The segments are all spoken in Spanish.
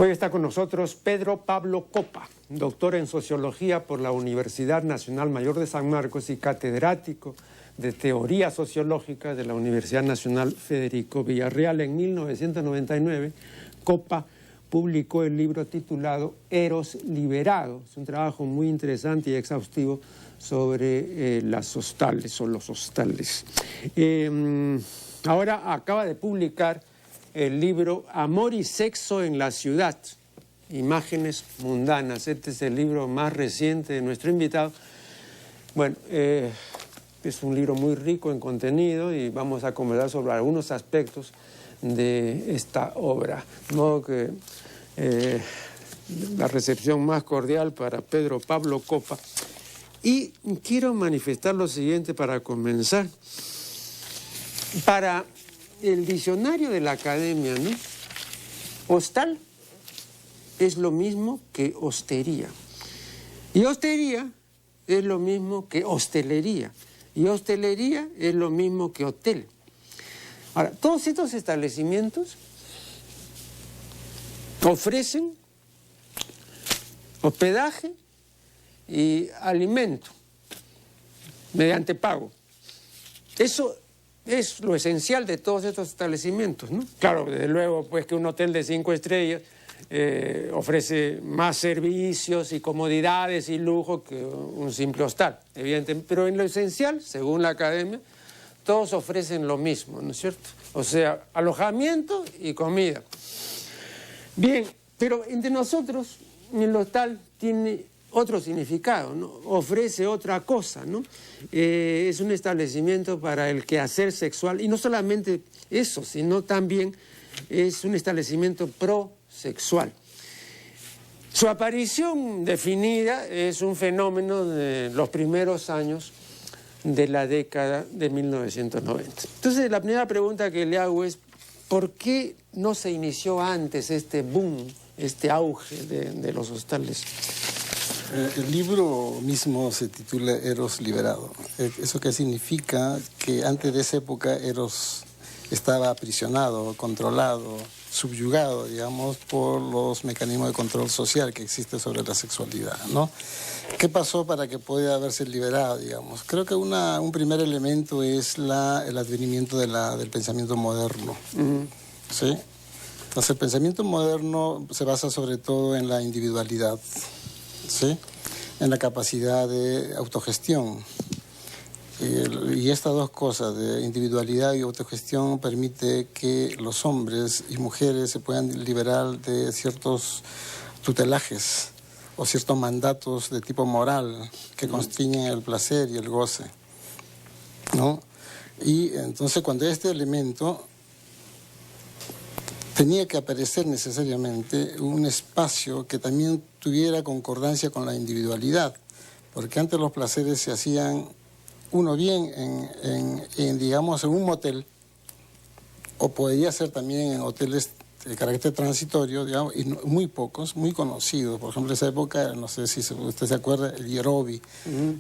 Hoy está con nosotros Pedro Pablo Copa, doctor en Sociología por la Universidad Nacional Mayor de San Marcos y catedrático de Teoría Sociológica de la Universidad Nacional Federico Villarreal. En 1999, Copa publicó el libro titulado Eros liberado. Es un trabajo muy interesante y exhaustivo sobre las hostales o los hostales. Ahora acaba de publicar el libro Amor y Sexo en la Ciudad, Imágenes Mundanas. Este es el libro más reciente de nuestro invitado. Bueno, es un libro muy rico en contenido y vamos a conversar sobre algunos aspectos de esta obra. De modo que la recepción más cordial para Pedro Pablo Copa. Y quiero manifestar lo siguiente para comenzar. Para el diccionario de la academia, ¿no? Hostal es lo mismo que hostería. Y hostería es lo mismo que hostelería. Y hostelería es lo mismo que hotel. Ahora, todos estos establecimientos ofrecen hospedaje y alimento mediante pago. Eso es lo esencial de todos estos establecimientos, ¿no? Claro, desde luego, pues que un hotel de 5 estrellas ofrece más servicios y comodidades y lujo que un simple hostal, evidentemente. Pero en lo esencial, según la academia, todos ofrecen lo mismo, ¿no es cierto? O sea, alojamiento y comida. Bien, pero entre nosotros, el hostal tiene otro significado, ¿no? Ofrece otra cosa, ¿no? Es un establecimiento para el quehacer sexual, y no solamente eso, sino también es un establecimiento prosexual. Su aparición definida es un fenómeno de los primeros años de la década de 1990. Entonces, la primera pregunta que le hago es, ¿por qué no se inició antes este boom, este auge de los hostales? El libro mismo se titula Eros liberado. ¿Eso qué significa? Que antes de esa época Eros estaba aprisionado, controlado, subyugado, digamos, por los mecanismos de control social que existe sobre la sexualidad, ¿no? ¿Qué pasó para que pueda haberse liberado, digamos? Creo que un primer elemento es el advenimiento del pensamiento moderno, ¿sí? Entonces, el pensamiento moderno se basa sobre todo en la individualidad, ¿sí? En la capacidad de autogestión. Y estas dos cosas, de individualidad y autogestión, permite que los hombres y mujeres se puedan liberar de ciertos tutelajes o ciertos mandatos de tipo moral que constriñen el placer y el goce, ¿no? Y entonces, cuando este elemento tenía que aparecer necesariamente un espacio que también tuviera concordancia con la individualidad, porque antes los placeres se hacían uno bien digamos, en un motel, o podría ser también en hoteles de carácter transitorio, digamos, y muy pocos, muy conocidos. Por ejemplo, en esa época, no sé si usted se acuerda, el Yerobi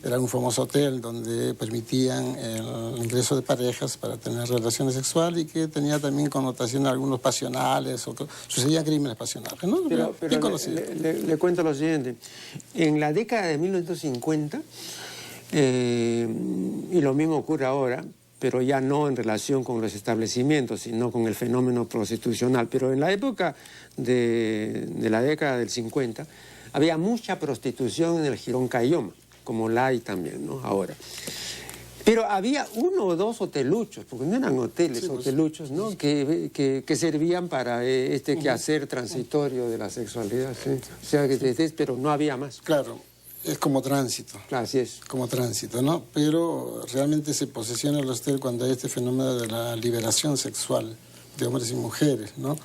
era un famoso hotel donde permitían el ingreso de parejas para tener relaciones sexuales y que tenía también connotaciones algunos pasionales, o que sucedían crímenes pasionales, ¿no? Pero bien conocido. Le cuento lo siguiente. En la década de 1950, y lo mismo ocurre ahora, pero ya no en relación con los establecimientos, sino con el fenómeno prostitucional. Pero en la época de la década del 50, había mucha prostitución en el Jirón Cayoma, como la hay también, ¿no? Ahora. Pero había uno o dos hoteluchos, porque no eran hoteles, sí, hoteluchos, ¿no? Que servían para este quehacer transitorio de la sexualidad, ¿sí? O sea, pero no había más. Claro. Es como tránsito. Así es. Como tránsito, ¿no? Pero realmente se posesiona el hostel cuando hay este fenómeno de la liberación sexual de hombres y mujeres, ¿no?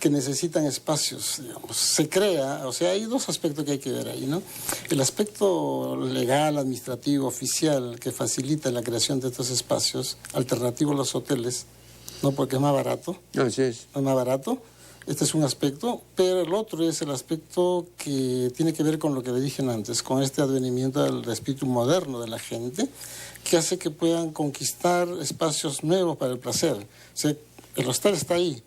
Que necesitan espacios, digamos. Se crea, o sea, hay dos aspectos que hay que ver ahí, ¿no? El aspecto legal, administrativo, oficial, que facilita la creación de estos espacios, alternativo a los hoteles, ¿no? Porque es más barato. Así es. Es más barato. Este es un aspecto, pero el otro es el aspecto que tiene que ver con lo que le dije antes, con este advenimiento del espíritu moderno de la gente, que hace que puedan conquistar espacios nuevos para el placer. O sea, el hostal está ahí,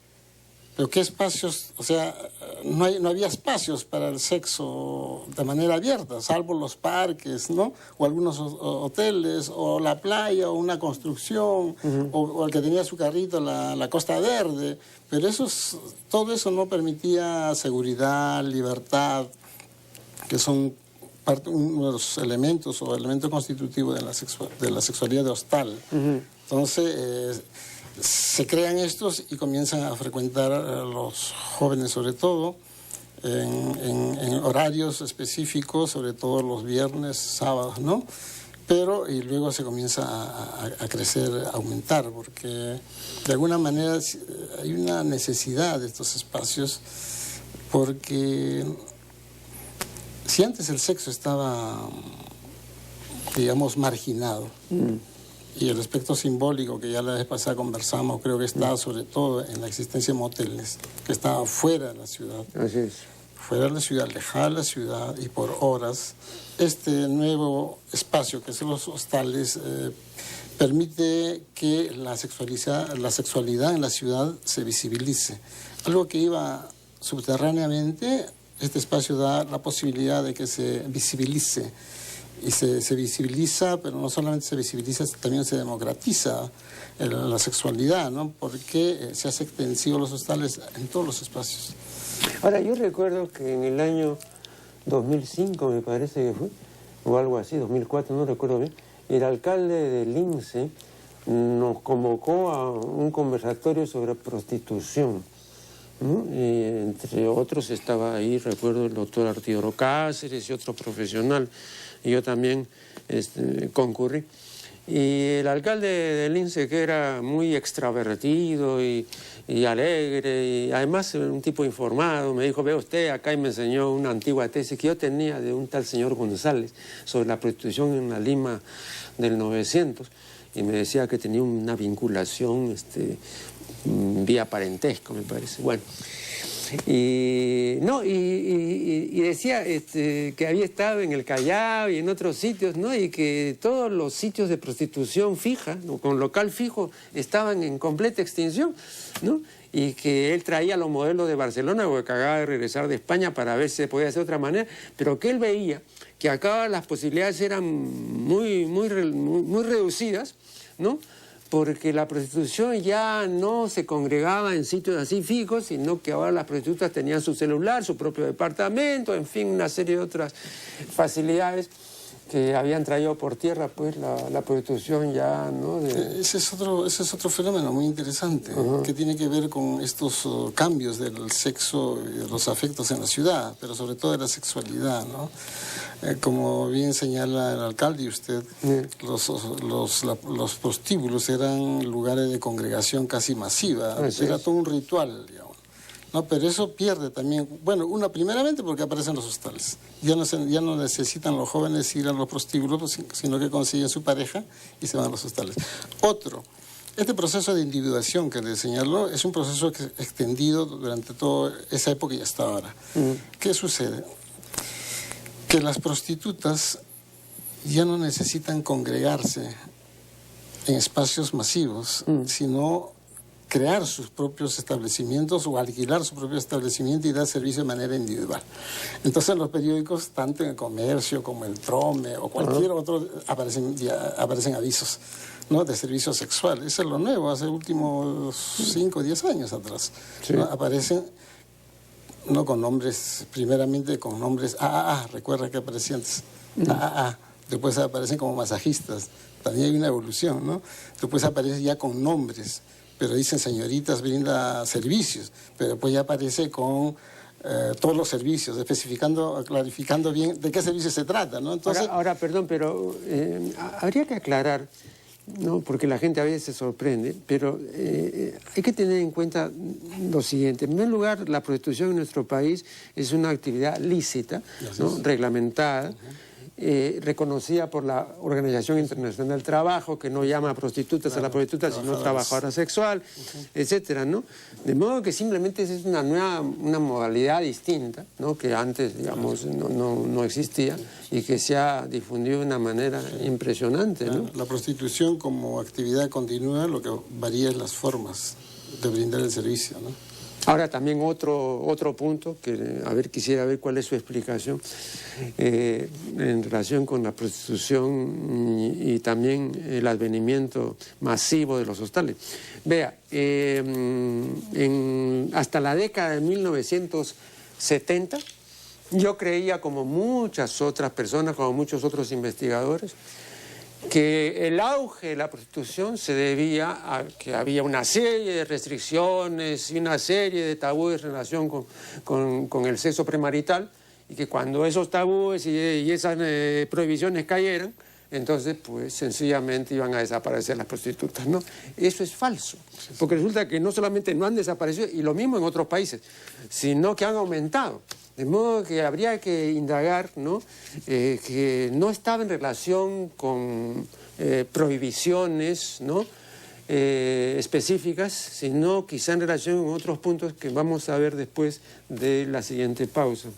Pero ¿qué espacios? O sea, no había espacios para el sexo de manera abierta, salvo los parques, ¿no? O algunos hoteles, o la playa, o una construcción, o el que tenía su carrito, la Costa Verde. Pero todo eso no permitía seguridad, libertad, que son uno de los elementos o elementos constitutivos de la sexualidad de hostal. Entonces, se crean estos y comienzan a frecuentar a los jóvenes, sobre todo, en horarios específicos, sobre todo los viernes, sábados, ¿no? Y luego se comienza a crecer, a aumentar, porque de alguna manera hay una necesidad de estos espacios, porque si antes el sexo estaba, digamos, marginado, y el aspecto simbólico que ya la vez pasada conversamos, creo que está sobre todo en la existencia de moteles, que estaban fuera de la ciudad. Así es. Fuera de la ciudad, alejada de la ciudad y por horas. Este nuevo espacio que son los hostales permite que la sexualidad en la ciudad se visibilice. Algo que iba subterráneamente, este espacio da la posibilidad de que se visibilice. Y se visibiliza, pero no solamente se visibiliza, también se democratiza la sexualidad, ¿no? Porque se hace extensivo los hostales en todos los espacios. Ahora, yo recuerdo que en el año 2005, me parece que fue, o algo así, 2004, no recuerdo bien, el alcalde de Lince nos convocó a un conversatorio sobre prostitución, ¿no? Y entre otros estaba ahí, recuerdo, el doctor Artidoro Cáceres y otro profesional. Y yo también concurrí. Y el alcalde de Lince, que era muy extravertido y alegre, y además un tipo informado, me dijo, vea usted acá, y me enseñó una antigua tesis que yo tenía de un tal señor González sobre la prostitución en la Lima del 900, y me decía que tenía una vinculación vía parentesco, me parece. Bueno. Y decía que había estado en el Callao y en otros sitios, ¿no? Y que todos los sitios de prostitución fija, ¿no? Con local fijo, estaban en completa extinción, ¿no? Y que él traía los modelos de Barcelona, porque acababa de regresar de España para ver si se podía hacer de otra manera, pero que él veía que acá las posibilidades eran muy reducidas, ¿no? Porque la prostitución ya no se congregaba en sitios así fijos, sino que ahora las prostitutas tenían su celular, su propio departamento, en fin, una serie de otras facilidades que habían traído por tierra, pues, la prostitución ya, ¿no? Ese es otro fenómeno muy interesante, que tiene que ver con estos cambios del sexo y de los afectos en la ciudad, pero sobre todo de la sexualidad, ¿no? Como bien señala el alcalde y usted, los prostíbulos eran lugares de congregación casi masiva, era todo un ritual, digamos. No, pero eso pierde también, bueno, primeramente porque aparecen los hostales. Ya no necesitan los jóvenes ir a los prostíbulos, sino que consiguen su pareja y se van a los hostales. Este proceso de individuación que le señaló es un proceso extendido durante toda esa época y hasta ahora. ¿Qué sucede? Que las prostitutas ya no necesitan congregarse en espacios masivos, sino crear sus propios establecimientos o alquilar su propio establecimiento y dar servicio de manera individual. Entonces los periódicos, tanto en el Comercio como el Trome o cualquier otro, aparecen avisos, ¿no? De servicio sexual. Eso es lo nuevo, hace últimos 5 o 10 años atrás. Sí. ¿No? Aparecen, no con nombres, primeramente con nombres AAA, recuerda que aparecía antes, AAA, después aparecen como masajistas, también hay una evolución, ¿no? Después aparece ya con nombres, pero dicen señoritas brinda servicios, pero después ya aparece con todos los servicios, especificando, clarificando bien de qué servicio se trata, ¿no? Entonces, ahora perdón, pero habría que aclarar, ¿no? Porque la gente a veces se sorprende, pero hay que tener en cuenta lo siguiente. En primer lugar, la prostitución en nuestro país es una actividad lícita, ¿no? Reglamentada, reconocida por la Organización Internacional del Trabajo, que no llama prostitutas a la prostituta, sino trabajadora sexual, etcétera, ¿no? De modo que simplemente es una modalidad distinta, ¿no? Que antes, digamos, no existía y que se ha difundido de una manera impresionante, ¿no? La prostitución como actividad continua, lo que varía es las formas de brindar el servicio, ¿no? Ahora también otro punto, que quisiera ver cuál es su explicación en relación con la prostitución y también el advenimiento masivo de los hostales. Vea, hasta la década de 1970, yo creía, como muchas otras personas, como muchos otros investigadores, que el auge de la prostitución se debía a que había una serie de restricciones y una serie de tabúes en relación con el sexo premarital, y que cuando esos tabúes y esas prohibiciones cayeran, entonces pues sencillamente iban a desaparecer las prostitutas, ¿no? Eso es falso, porque resulta que no solamente no han desaparecido, y lo mismo en otros países, sino que han aumentado. De modo que habría que indagar, ¿no? Que no estaba en relación con prohibiciones, ¿no? Específicas, sino quizá en relación con otros puntos que vamos a ver después de la siguiente pausa.